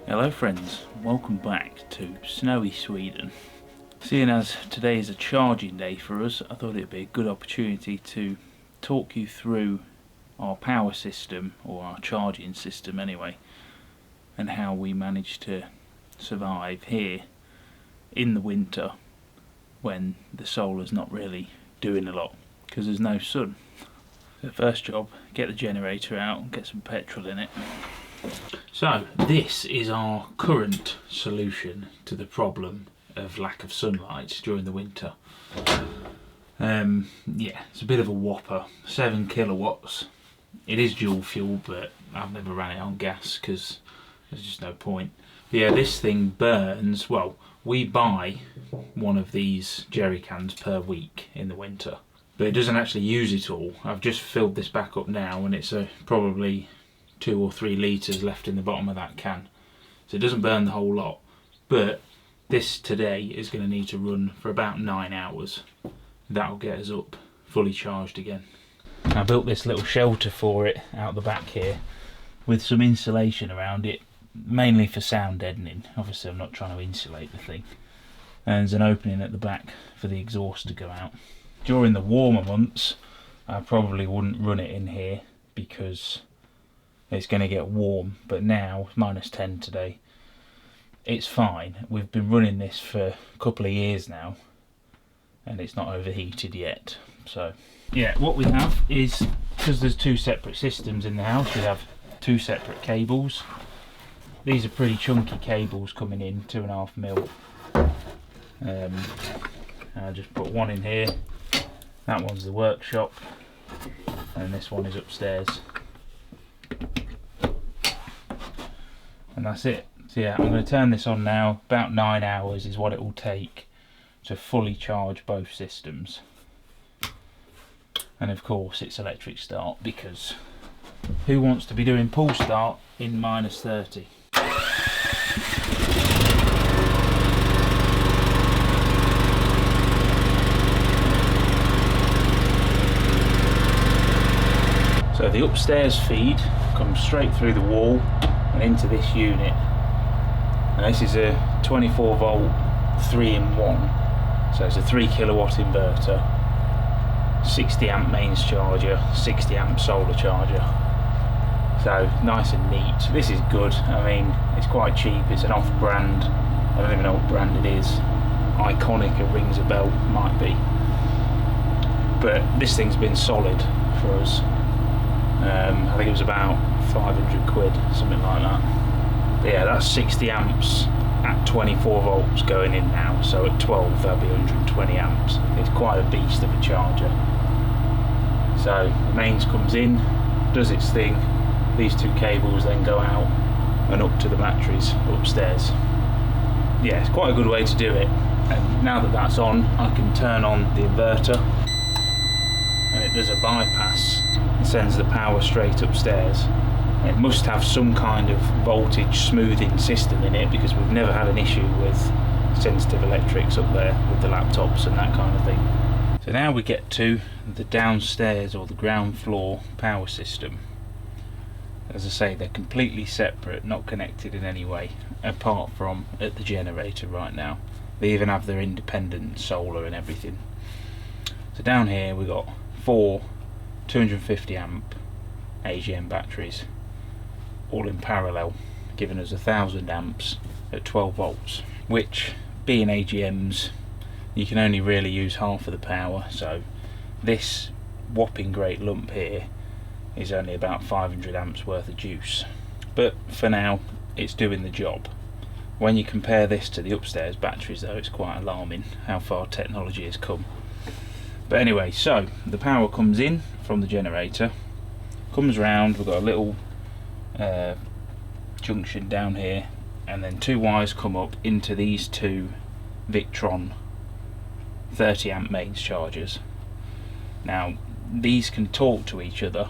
Hello friends, welcome back to snowy Sweden. Seeing as today is a charging day for us, I thought it'd be a good opportunity to talk you through our power system, or our charging system anyway, and how we manage to survive here in the winter when the solar's not really doing a lot because there's no sun. The first job, get the generator out and get some petrol in it. So this is our current solution to the problem of lack of sunlight during the winter. Yeah, it's a bit of a whopper, 7 kilowatts. It is dual fuel, but I've never ran it on gas because there's just no point. But yeah, this thing burns, well, we buy one of these jerry cans per week in the winter, but it doesn't actually use it all. I've just filled this back up now and it's probably 2 or 3 litres left in the bottom of that can, so it doesn't burn the whole lot. But this today is going to need to run for about 9 hours. That'll get us up fully charged again. I built this little shelter for it out the back here with some insulation around it, mainly for sound deadening. Obviously I'm not trying to insulate the thing. And there's an opening at the back for the exhaust to go out. During the warmer months I probably wouldn't run it in here because it's going to get warm, but now it's -10 today. It's fine. We've been running this for a couple of years now and it's not overheated yet. So yeah, what we have is, because there's 2 separate systems in the house, we have 2 separate cables. These are pretty chunky cables coming in, 2.5mm. I'll just put one in here. That one's the workshop and this one is upstairs. And that's it. So yeah, I'm going to turn this on now. About 9 hours is what it will take to fully charge both systems. And of course it's electric start, because who wants to be doing pull start in -30? So the upstairs feed comes straight through the wall and into this unit. And this is a 24 volt 3-in-1, so it's a 3 kilowatt inverter, 60 amp mains charger, 60 amp solar charger. So nice and neat. This is good. I mean, it's quite cheap. It's an off brand. I don't even know what brand it is. Iconic, it rings a bell, might be. But this thing's been solid for us. I think it was about 500 quid, something like that. But yeah, that's 60 amps at 24 volts going in now, so at 12 that'll be 120 amps. It's quite a beast of a charger. So the mains comes in, does its thing, these 2 cables then go out and up to the batteries upstairs. Yeah, it's quite a good way to do it. And now that that's on, I can turn on the inverter and it does a bypass and sends the power straight upstairs. It must have some kind of voltage smoothing system in it, because we've never had an issue with sensitive electrics up there with the laptops and that kind of thing. So now we get to the downstairs, or the ground floor power system. As I say, they're completely separate, not connected in any way, apart from at the generator right now. They even have their independent solar and everything. So down here we've got 4 250 amp AGM batteries, all in parallel, giving us 1000 amps at 12 volts, which, being AGMs, you can only really use half of the power. So this whopping great lump here is only about 500 amps worth of juice, but for now it's doing the job. When you compare this to the upstairs batteries though, it's quite alarming how far technology has come. But anyway, so the power comes in from the generator, comes round, we've got a little junction down here, and then 2 wires come up into these 2 Victron 30 amp mains chargers. Now these can talk to each other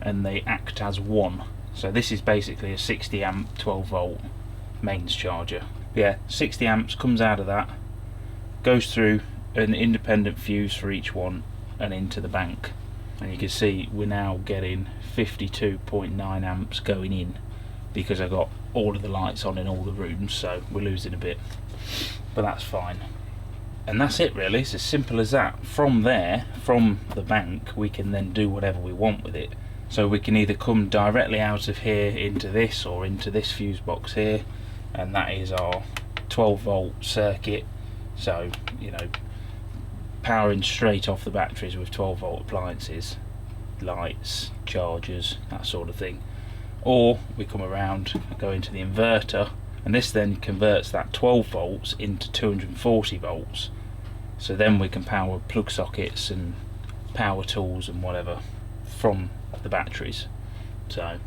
and they act as one. So this is basically a 60 amp 12 volt mains charger. Yeah, 60 amps comes out of that, goes through an independent fuse for each one and into the bank. And you can see we're now getting 52.9 amps going in, because I got all of the lights on in all the rooms, so we're losing a bit, but that's fine. And that's it really, it's as simple as that. From there, from the bank, we can then do whatever we want with it. So we can either come directly out of here into this, or into this fuse box here, and that is our 12 volt circuit. So, you know, powering straight off the batteries with 12 volt appliances, lights, chargers, that sort of thing. Or we come around and go into the inverter, and this then converts that 12 volts into 240 volts. So then we can power plug sockets and power tools and whatever from the batteries. So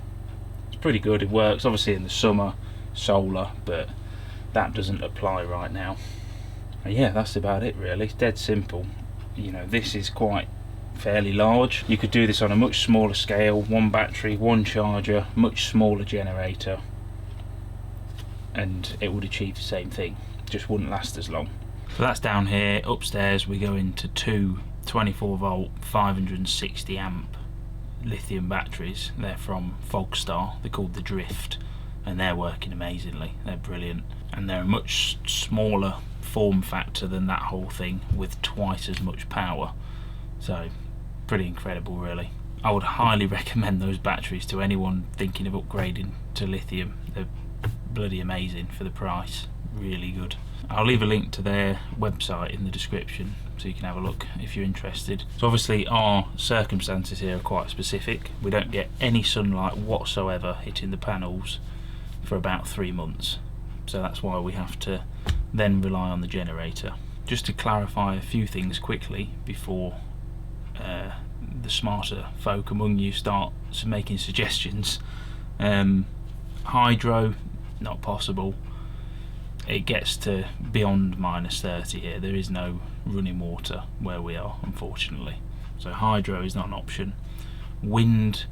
it's pretty good, it works. Obviously in the summer, solar, but that doesn't apply right now. And yeah, that's about it really. It's dead simple. You know, this is quite fairly large. You could do this on a much smaller scale, one battery, one charger, much smaller generator, and it would achieve the same thing, just wouldn't last as long. So that's down here. Upstairs we go into two 24 volt 560 amp lithium batteries. They're from Fogstar, they're called the Drift, and they're working amazingly, they're brilliant, and they're a much smaller form factor than that whole thing with twice as much power. So pretty incredible really. I would highly recommend those batteries to anyone thinking of upgrading to lithium. They're bloody amazing for the price, really good. I'll leave a link to their website in the description so you can have a look if you're interested. So obviously our circumstances here are quite specific. We don't get any sunlight whatsoever hitting the panels for about 3 months, so that's why we have to then rely on the generator. Just to clarify a few things quickly before the smarter folk among you start making suggestions. Hydro, not possible. It gets to beyond -30 here. There is no running water where we are, unfortunately. So hydro is not an option. Wind,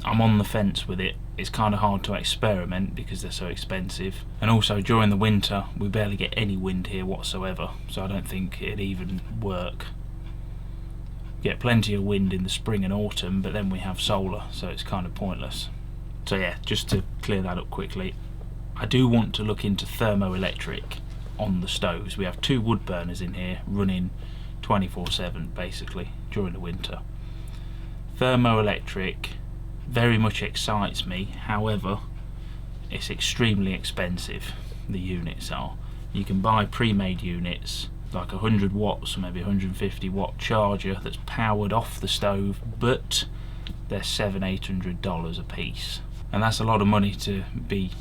I'm on the fence with it. It's kind of hard to experiment because they're so expensive. And also during the winter, we barely get any wind here whatsoever. So I don't think it'd even work. Get plenty of wind in the spring and autumn, but then we have solar, so it's kind of pointless. So yeah, just to clear that up quickly, I do want to look into thermoelectric on the stoves. We have 2 wood burners in here running 24/7 basically during the winter. Thermoelectric very much excites me, however it's extremely expensive, the units are. You can buy pre-made units like 100 watts or maybe 150 watt charger that's powered off the stove, but they're $700-800 a piece, and that's a lot of money to be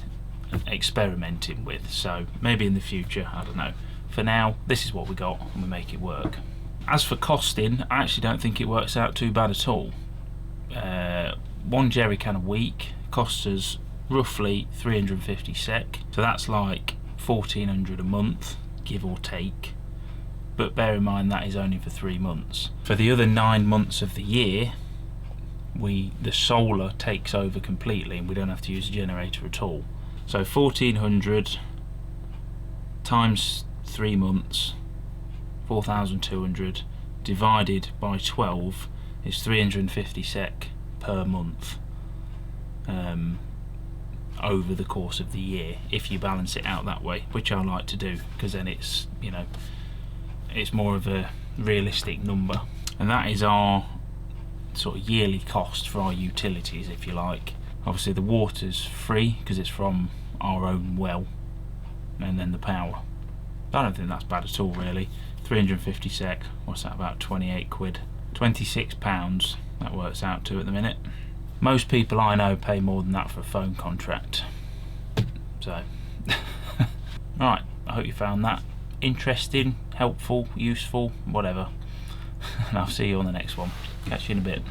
experimenting with. So maybe in the future, I don't know. For now, this is what we got and we make it work. As for costing, I actually don't think it works out too bad at all. 1 jerry can a week costs us roughly 350 sec, so that's like 1400 a month, give or take. But bear in mind that is only for 3 months. For the other 9 months of the year, the solar takes over completely and we don't have to use a generator at all. So 1400 times 3 months, 4,200 divided by 12 is 350 sec per month over the course of the year, if you balance it out that way, which I like to do because then it's, you know, it's more of a realistic number. And that is our sort of yearly cost for our utilities, if you like. Obviously the water's free because it's from our own well, and then the power. I don't think that's bad at all really. 350 sec, what's that, about 28 quid? £26 that works out to at the minute. Most people I know pay more than that for a phone contract. So right, I hope you found that interesting, helpful, useful, whatever. And I'll see you on the next one. Catch you in a bit.